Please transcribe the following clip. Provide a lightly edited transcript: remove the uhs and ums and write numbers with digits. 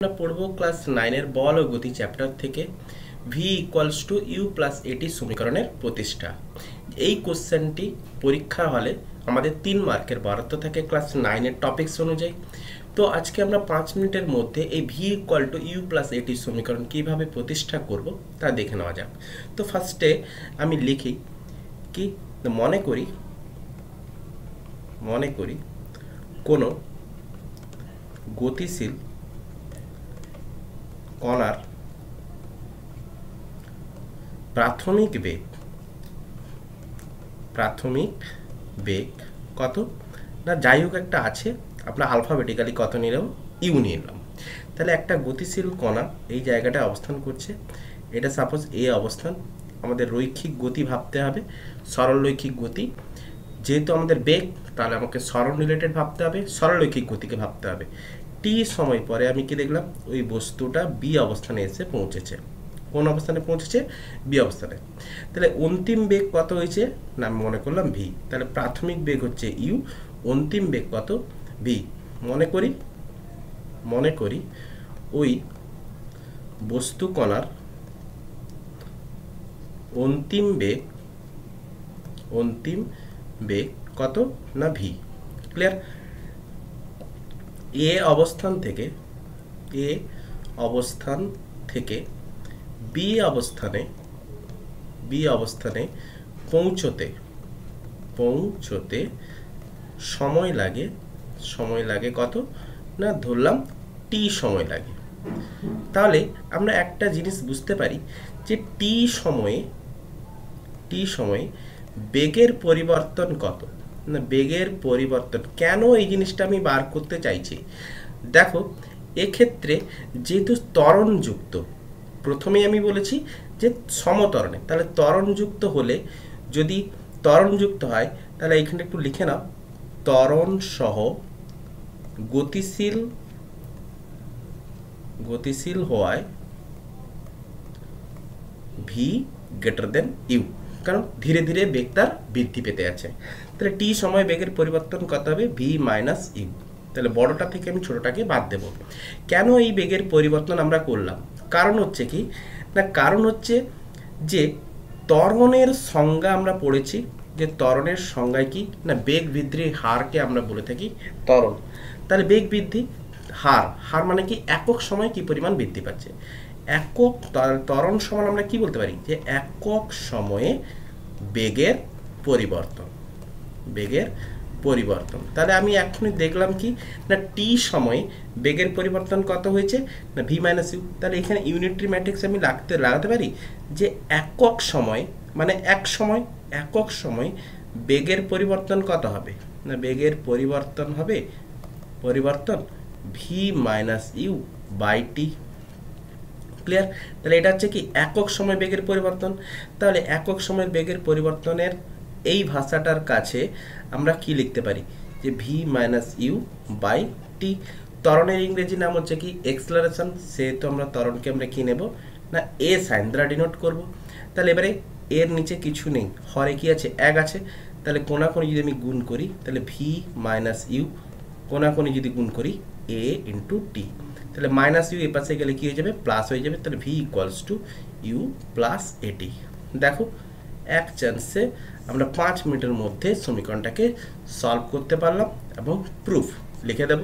আমরা পড়ব ক্লাস 9 এর বল ও গতি চ্যাপ্টার থেকে v equals to u plus এটি সমীকরণের প্রতিষ্ঠা। এই কোশ্চেনটি পরীক্ষা হলে আমাদের 3 মার্কের বরাদ্দ থাকে ক্লাস 9 এর টপিকস অনুযায়ী। তো আজকে আমরা 5 মিনিটের মধ্যে এই v equal to u plus এটি সমীকরণ কিভাবে প্রতিষ্ঠা করব তা দেখে নেওয়া যাক। তো ফার্স্টে আমি লিখি কি মনে করি কোনো গতিশীল কণার প্রাথমিক বেগ কত না, যাই হোক একটা আছে, আমরা আলফাবেটিক্যালি কত নিলাম, ইউ নিলাম। তাহলে একটা গতিশীল কণা এই জায়গাটা অবস্থান করছে, এটা সাপোজ এ অবস্থান। আমাদের রৈখিক গতি ভাবতে হবে, সরল রৈখিক গতি। যেহেতু আমাদের বেগ, তাহলে আমাকে সরল রিলেটেড ভাবতে হবে, সরল রৈখিক গতিকে ভাবতে হবে। টি সময় পরে আমি কি দেখলাম, ওই বস্তুটা বি অবস্থানে এসে পৌঁছেছে। কোন অবস্থানে পৌঁছেছে? বি অবস্থানে। তাহলে অন্তিম বেগ কত হয়েছে না, আমি মনে করলাম ভি। তাহলে প্রাথমিক বেগ হচ্ছে ইউ, অন্তিম বেগ কত? ভি। মনে করি ওই বস্তু কণার অন্তিম বেগ কত না, ভি। ক্লিয়ার? এ অবস্থান থেকে বি অবস্থানে পৌঁছতে সময় লাগে কত না, ধরলাম টি সময় লাগে। তাহলে আমরা একটা জিনিস বুঝতে পারি যে টি সময়ে বেগের পরিবর্তন কত না, বেগের পরিবর্তন কেন, এই জিনিসটা আমি বার করতে চাইছি। দেখো, এক্ষেত্রে যেহেতু ত্বরণযুক্ত, প্রথমেই আমি বলেছি যে সমত্বরণে, তাহলে ত্বরণযুক্ত হলে, যদি ত্বরণযুক্ত হয় তাহলে এখানে একটু লিখে নাও, ত্বরণ সহ গতিশীল হওয়ায় ভি গ্রেটার দেন ইউ, কারণ ধীরে ধীরে বেগ তার বৃদ্ধি পেতে আছে। তাহলে টি সময় বেগের পরিবর্তন কত হবে? V minus u. তাহলে বড়টা থেকে আমি ছোটটাকে বাদ দেব। কেন এই বেগের পরিবর্তন আমরা করলাম? কারণ হচ্ছে কি না, কারণ হচ্ছে যে ত্বরণের সংজ্ঞা আমরা পড়েছি, যে ত্বরণের সংজ্ঞায় কি না, বেগ বৃদ্ধির হারকে আমরা বলে থাকি ত্বরণ। তাহলে বেগ বৃদ্ধি হার মানে কি, একক সময় কি পরিমাণ বৃদ্ধি পাচ্ছে। একক ত্বরণ সমান আমরা কি বলতে পারি, যে একক সময়ে বেগের পরিবর্তন। তাহলে আমি এখনই দেখলাম কি না, টি সময়ে বেগের পরিবর্তন কত হয়েছে না, ভি মাইনাস ইউ। তাহলে এখানে ইউনিটরি ম্যাট্রিক্স আমি লাগাতে পারি যে একক সময় মানে একক সময় বেগের পরিবর্তন কত হবে না, বেগের পরিবর্তন v minus u by t. Clear? তাহলে এটা হচ্ছে কি একক সময় বেগের পরিবর্তন। তাহলে একক সময়ের বেগের পরিবর্তনের এই ভাষাটার কাছে আমরা কি লিখতে পারি, যে ভি মাইনাস ইউ বাই টি। ত্বরণের ইংরেজি নাম হচ্ছে কি এক্সেলারেশন, সেহেতু আমরা ত্বরণকে আমরা কি নেব না, এ সাইন দ্বারা ডিনোট করব। তাহলে এবারে এর নিচে কিছু নেই, হরে কি আছে, এক আছে। তাহলে কোনাকুনি যদি আমি গুণ করি, তাহলে ভি মাইনাস ইউ কোনাকুনি যদি গুণ করি এ ইন্টু টি, তাহলে মাইনাস ইউ এ পাশে গেলে কি হয়ে যাবে, প্লাস হয়ে যাবে। তাহলে v equals to u plus at. দেখো, এক চান্সে আমরা 5 মিনিটের মধ্যে সমীকরণটাকে সলভ করতে পারলাম এবং প্রুফ লিখে দেব।